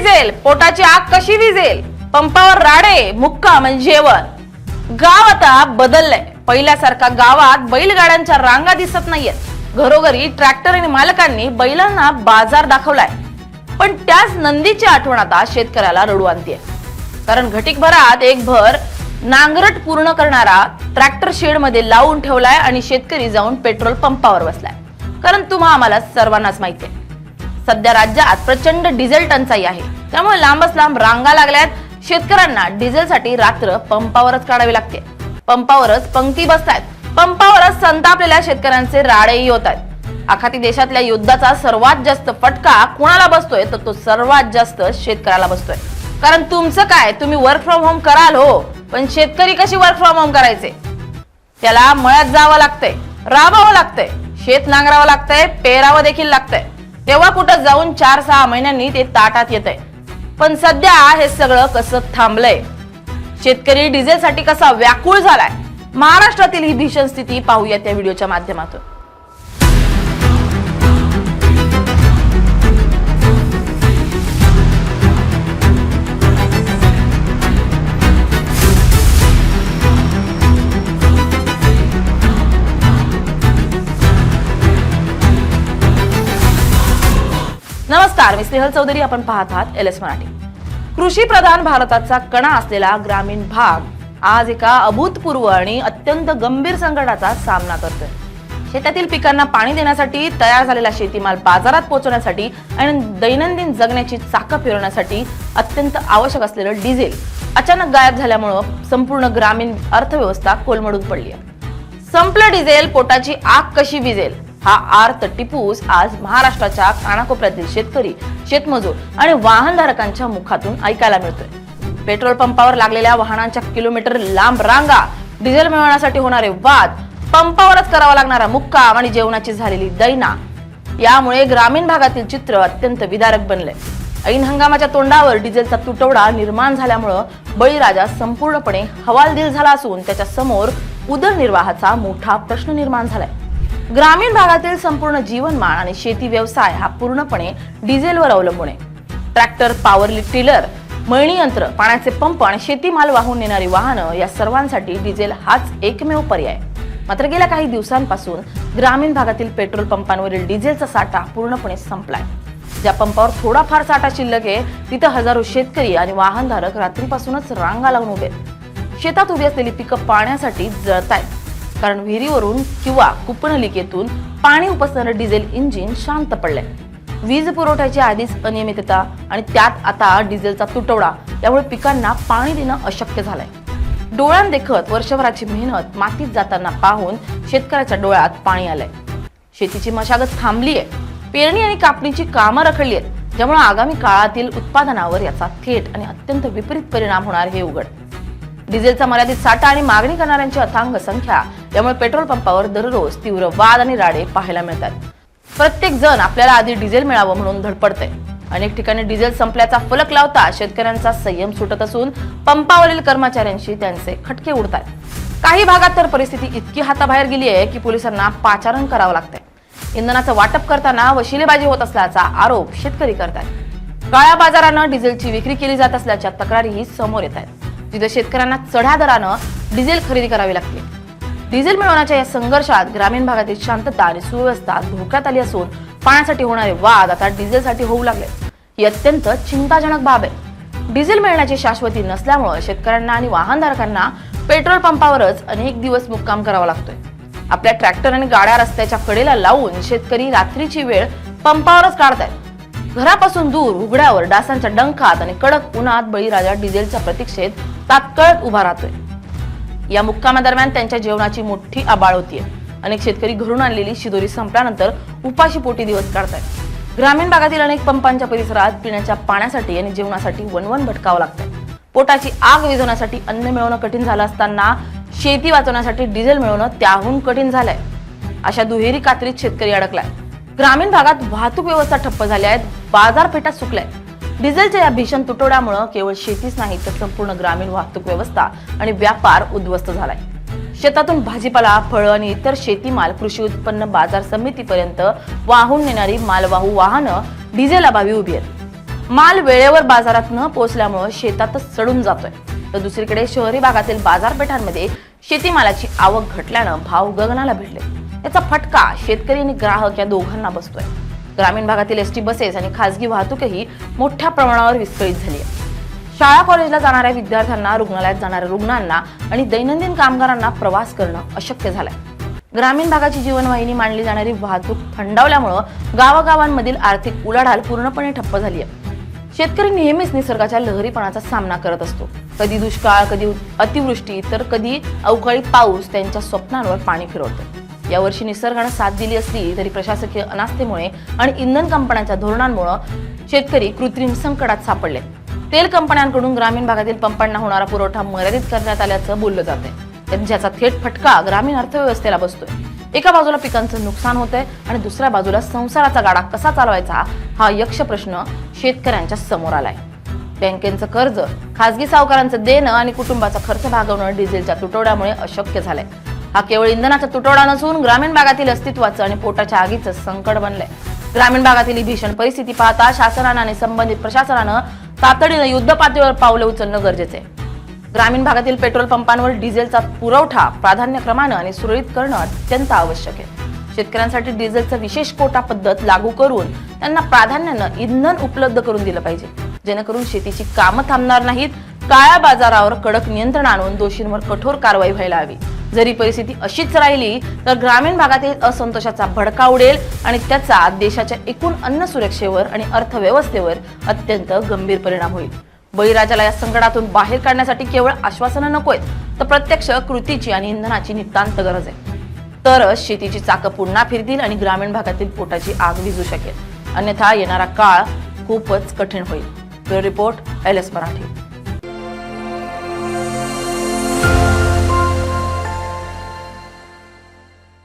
Diesel पोटाची आग कशी विझेल, पंपावर राडे मुक्का म्हणजे जेवण। गाव आता बदललंय, पहिल्यासारखा गावात बैलगाड्यांच्या रांगा दिसत नाहीयेत। घरोघरी ट्रॅक्टर आणि मालकांनी बैलांना बाजार दाखवलाय, पण त्याच नंदीची आठवण आता शेतकऱ्याला रडू आणते। कारण घटिकभरात एक भर नांगरट पूर्ण करणारा ट्रॅक्टर शेड मध्ये लावून ठेवलाय आणि शेतकरी जाऊन पेट्रोल पंपावर बसलाय। कारण तुम्हा आम्हाला सर्वांनाच माहितीये, सध्या राज्यात प्रचंड डिझेल टंचाई आहे, त्यामुळे लांबच लांब रांगा लागल्यात। शेतकऱ्यांना डिझेलसाठी रात्र पंपावरच काढावी लागते, पंपावरच पंक्ती बसतायत, पंपावरच संतापलेल्या शेतकऱ्यांचे राडेही होत आहेत। आखाती देशातल्या युद्धाचा सर्वात जास्त फटका कोणाला बसतोय तर तो सर्वात जास्त शेतकऱ्याला बसतोय। कारण तुमचं काय, तुम्ही वर्क फ्रॉम होम कराल हो, पण शेतकरी कशी वर्क फ्रॉम होम करायचे? त्याला मळ्यात जावं लागतंय, राबावं लागतंय, शेत नांगरावं लागतंय, पेरावं देखील लागतंय। तेव्हा कुठं जाऊन 4-6 महिन्यांनी ते ताटात येतंय। पण सध्या हे सगळं कसं थांबलंय? शेतकरी डिझेलसाठी कसा व्याकुळ झालाय? महाराष्ट्रातील ही भीषण स्थिती पाहूया त्या व्हिडिओच्या माध्यमातून। नमस्कार, मी स्नेहल चौधरी, आपण पाहत आहात LS मराठी। कृषी प्रधान भारताचा कणा असलेला ग्रामीण भाग आज एका अभूतपूर्व आणि अत्यंत गंभीर संकटाचा सामना करतोय। शेतातील पिकांना पाणी देण्यासाठी, तयार झालेला शेतीमाल बाजारात पोहोचवण्यासाठी आणि दैनंदिन जगण्याची चाकं फिरवण्यासाठी अत्यंत आवश्यक असलेलं डिझेल अचानक गायब झाल्यामुळे संपूर्ण ग्रामीण अर्थव्यवस्था कोलमडून पडली आहे। संपलं डिझेल, पोटाची आग कशी विझेल, हा आर्त टिपूस आज महाराष्ट्राच्या कानाकोपऱ्यातील शेतकरी, शेतमजूर आणि वाहनधारकांच्या मुखातून ऐकायला मिळतोय। पेट्रोल पंपावर लागलेल्या वाहनांच्या किलोमीटर लांब रांगा, डिझेल मिळवण्यासाठी होणारे वाद, पंपावरच करावा लागणारा मुक्काम आणि जेवणाची झालेली दैना, यामुळे ग्रामीण भागातील चित्र अत्यंत विदारक बनलंय। ऐन हंगामाच्या तोंडावर डिझेलचा तुटवडा निर्माण झाल्यामुळे बळीराजा संपूर्णपणे हवालदिल झाला असून त्याच्या समोर उदरनिर्वाहाचा मोठा प्रश्न निर्माण झालाय। ग्रामीण भागातील संपूर्ण जीवनमान आणि शेती व्यवसाय हा पूर्णपणे डिझेलवर अवलंबून आहे। ट्रॅक्टर, पॉवर टिलर, मळणी यंत्र, पाण्याचे पंप आणि शेतीमाल वाहून नेणारी वाहनं या सर्वांसाठी डिझेल हाच एकमेव पर्याय। मात्र गेल्या काही दिवसांपासून ग्रामीण भागातील पेट्रोल पंपांवरील डिझेलचा साठा पूर्णपणे संपलाय। ज्या पंपावर थोडाफार साठा शिल्लक आहे तिथे हजारो शेतकरी आणि वाहनधारक रात्रीपासूनच रांगा लावून उभे आहेत। शेतात उभी असलेली पिकं पाण्यासाठी जळतायत, कारण विहिरीवरून किंवा कुपनलिकेतून पाणी उपसणारं डिझेल इंजिन शांत पडलंय। वीज पुरवठ्याची आधीच अनियमितता आणि त्यात आता डिझेलचा तुटवडा, यामुळे पिकांना पाणी देणं अशक्य झालंय। डोळ्यांदेखत वर्षभराची मेहनत मातीत जाताना पाहून शेतकऱ्याच्या डोळ्यात पाणी आलंय। शेतीची मशागत थांबलीये, पेरणी आणि कापणीची कामं रखडली आहेत, ज्यामुळे आगामी काळातील उत्पादनावर याचा थेट आणि अत्यंत विपरीत परिणाम होणार हे उघड। डिझेलचा मर्यादित साठा आणि मागणी करणाऱ्यांची अथांग संख्या, यामुळे पेट्रोल पंपावर दररोज तीव्र वाद आणि राडे पाहायला मिळतात। प्रत्येक जण आपल्याला आधी डिझेल मिळावं म्हणून धडपडतंय। अनेक ठिकाणी डिझेल संपल्याचा फलक लावता शेतकऱ्यांचा संयम सुटत असून पंपावरील कर्मचाऱ्यांशी त्यांचे खटके उडतात। काही भागात तर परिस्थिती इतकी हाताबाहेर गेली आहे की पोलिसांना पाचारण करावं लागतंय। इंधनाचं वाटप करताना वशिलेबाजी होत असल्याचा आरोप शेतकरी करतात। काळ्या बाजारानं डिझेलची विक्री केली जात असल्याच्या तक्रारीही समोर येत आहेत, जिथे शेतकऱ्यांना चढ्या दरानं डिझेल खरेदी करावी लागते। डिझेल मिळवण्याच्या या संघर्षात ग्रामीण भागातील शांतता आणि सुव्यवस्था धोक्यात आली असून पाण्यासाठी होणारे वाद आता डिझेलसाठी होऊ लागले। ही अत्यंत चिंताजनक बाब आहे। डिझेल मिळण्याची शाश्वती नसल्यामुळे शेतकऱ्यांना आणि वाहनधारकांना पेट्रोल पंपावरच अनेक दिवस मुक्काम करावा लागतोय। आपल्या ट्रॅक्टर आणि गाड्या रस्त्याच्या कडेला लावून शेतकरी रात्रीची वेळ पंपावरच काढतायत। घरापासून दूर उघड्यावर डासांच्या डंखात आणि कडक उन्हात बळीराजा डिझेलच्या प्रतीक्षेत तात्काळ उभा राहतोय। या मुक्कामादरम्यान त्यांच्या जेवणाची मोठी आबाळ होतीये। अनेक शेतकरी घरून आणलेली शिदोरी संपल्यानंतर उपाशी पोटी दिवस काढतायत। ग्रामीण भागातील अनेक पंपांच्या परिसरात पिण्याच्या पाण्यासाठी आणि जेवणासाठी वणवण भटकावं लागतंय। पोटाची आग विझवण्यासाठी अन्न मिळवणं कठीण झालं असताना शेती वाचवण्यासाठी डिझेल मिळवणं त्याहून कठीण झालंय। अशा दुहेरी कात्रीत शेतकरी अडकलाय। ग्रामीण भागात वाहतूक व्यवस्था ठप्प झाल्या आहेत, बाजारपेठा सुकल्या आहेत। डिझेलच्या या भीषण तुटवड्यामुळे केवळ शेतीच नाही तर संपूर्ण ग्रामीण वाहतूक व्यवस्था आणि व्यापार उद्ध्वस्त झालाय। शेतातून भाजीपाला, फळं आणि इतर शेतीमाल कृषी उत्पन्न बाजार समितीपर्यंत वाहून नेणारी मालवाहू वाहनं डिझेल अभावी उभी आहेत। माल वेळेवर बाजारात न पोहोचल्यामुळे शेतातच सडून जातोय, तर दुसरीकडे शहरी भागातील बाजारपेठांमध्ये शेतीमालाची आवक घटल्यानं भाव गगनाला भिडले. याचा फटका शेतकरी आणि ग्राहक या दोघांना बसतोय. ग्रामीण भागातील एसटी बसेस आणि खासगी वाहतूकही मोठ्या प्रमाणावर विस्कळीत झाली आहे. शाळा कॉलेजला जाणाऱ्या विद्यार्थ्यांना, रुग्णालयात जाणाऱ्या रुग्णांना आणि दैनंदिन कामगारांना प्रवास करणं अशक्य झालंय. ग्रामीण भागाची जीवनवाहिनी मानली जाणारी वाहतूक थंडावल्यामुळे गावागावांमधील आर्थिक उलाढाल पूर्णपणे ठप्प झाली आहे. शेतकरी नेहमीच निसर्गाच्या लहरीपणाचा सामना करत असतो. कधी दुष्काळ, कधी अतिवृष्टी, तर कधी अवकाळी पाऊस त्यांच्या स्वप्नांवर पाणी फिरवतो. यावर्षी निसर्गानं साथ दिली असली तरी प्रशासकीय अनास्थेमुळे आणि इंधन कंपन्यांच्या धोरणांमुळे शेतकरी कृत्रिम संकटात सापडले. तेल कंपन्यांकडून ग्रामीण भागातील पंपांना होणारा पुरवठा मर्यादित करण्यात आल्याचं बोललं जाते, ज्याचा थेट फटका ग्रामीण अर्थव्यवस्थेला बसतोय. एका बाजूला पिकांचं नुकसान होतंय आणि दुसऱ्या बाजूला संसाराचा गाडा कसा चालवायचा हा यक्ष प्रश्न शेतकऱ्यांच्या समोर आलाय. बँकेचं कर्ज, खासगी सावकारांचं देणं आणि कुटुंबाचा खर्च भागवणं डिझेलच्या तुटवड्यामुळे अशक्य झालंय. हा केवळ इंधनाचा तुटवडा नसून ग्रामीण भागातील अस्तित्वाचं आणि पोटाच्या आगीचं संकट बनलंय. ग्रामीण भागातील ही भीषण परिस्थिती पाहता शासनानं आणि संबंधित प्रशासनानं तातडीनं युद्ध पातळीवर पावले उचलणं गरजेचं आहे. ग्रामीण भागातील पेट्रोल पंपांवर डिझेलचा पुरवठा प्राधान्यक्रमानं आणि सुरळीत करणं अत्यंत आवश्यक आहे. शेतकऱ्यांसाठी डिझेलचं विशेष कोटा पद्धत लागू करून त्यांना प्राधान्यानं इंधन उपलब्ध करून दिलं पाहिजे, जेणेकरून शेतीची कामं थांबणार नाहीत. काळ्या बाजारावर कडक नियंत्रण आणून दोषींवर कठोर कारवाई व्हायला हवी. जरी परिस्थिती अशीच राहिली तर ग्रामीण भागातील असंतोषाचा भडका उडेल आणि त्याचा देशाच्या एकूण अन्न सुरक्षेवर आणि अर्थव्यवस्थेवर अत्यंत गंभीर परिणाम होईल. बळीराजाला या संकटातून बाहेर काढण्यासाठी केवळ आश्वासनं नकोयत, तर प्रत्यक्ष कृतीची आणि इंधनाची नितांत गरज आहे. तरच शेतीची चाकं पुन्हा फिरतील आणि ग्रामीण भागातील पोटाची आग विझू शकेल. अन्यथा येणारा काळ खूपच कठीण होईल. Bureau report, LS Marathi.